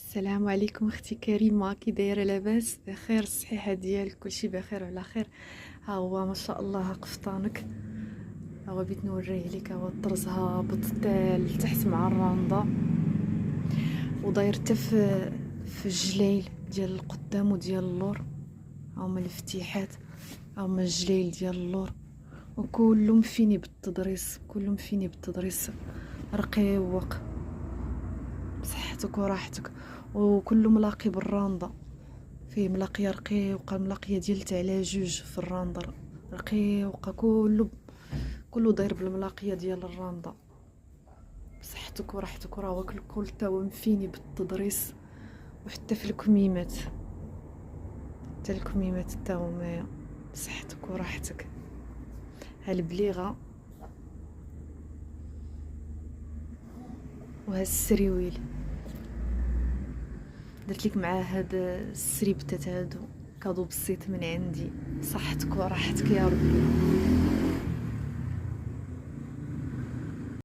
السلام عليكم اختي كريمه، كي دايره؟ لاباس؟ بخير؟ الصحيحه ديالك كلشي بخير وعلى خير؟ ها هو ما شاء الله، ها قفطانك، ها هو بغيت نوريه لك. ها هو الطرز هابط حتى لتحت مع الراندا، وداير حتى في الجليل ديال القدام وديال اللور. ها هما الفتيحات، ها هما الجليل ديال اللور، وكله مفيني بالتضريس، كله مفيني بالتضريس، رقيوق بصحتك وراحتك، وكله ملاقي بالراندا. فيه ملاقيه رقيقه، ملاقيه ديال تاع على جوج في الراندا، رقيقه، كله داير بالملاقيه ديال الراندا. بصحتك وراحتك، وراه واكل كل تا هو مفيني بالتضريس، وحتى في الكميمات، حتى الكميمات تا هما بصحتك وراحتك. ها البليغه وها السريويل، درت لك معاه هاد السريبتات هادو كادو بسيط من عندي. صحتك وراحتك يا ربي.